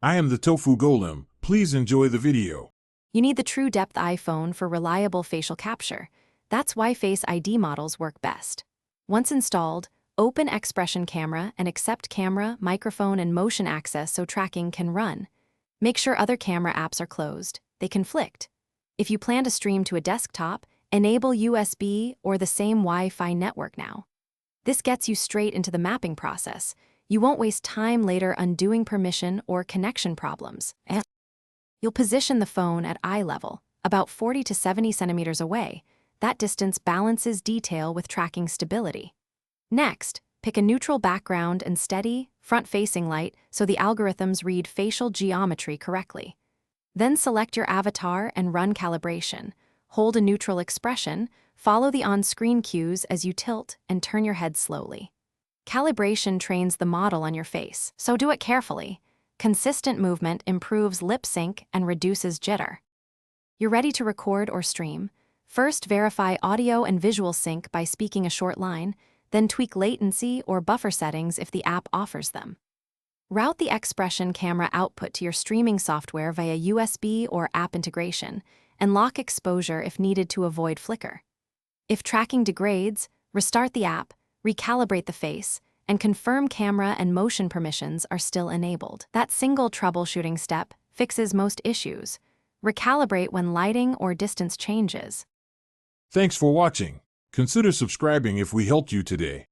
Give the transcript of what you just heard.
I am the Tofu Golem. Please enjoy the video. You need the true depth iPhone for reliable facial capture. That's why Face ID models work best. Once installed, open Xpression Camera and accept camera, microphone, and motion access so tracking can run. Make sure other camera apps are closed. They conflict. If you plan to stream to a desktop, enable USB or the same Wi-Fi network now. This gets you straight into the mapping process. You won't waste time later undoing permission or connection problems. You'll position the phone at eye level, about 40 to 70 centimeters away. That distance balances detail with tracking stability. Next, pick a neutral background and steady, front-facing light so the algorithms read facial geometry correctly. Then select your avatar and run calibration. Hold a neutral expression, follow the on-screen cues as you tilt and turn your head slowly. Calibration trains the model on your face, so do it carefully. Consistent movement improves lip sync and reduces jitter. You're ready to record or stream. First, verify audio and visual sync by speaking a short line, then tweak latency or buffer settings if the app offers them. Route the Xpression Camera output to your streaming software via USB or app integration, and lock exposure if needed to avoid flicker. If tracking degrades, restart the app, recalibrate the face, and confirm camera and motion permissions are still enabled. That single troubleshooting step fixes most issues. Recalibrate when lighting or distance changes. Thanks for watching. Consider subscribing if we helped you today.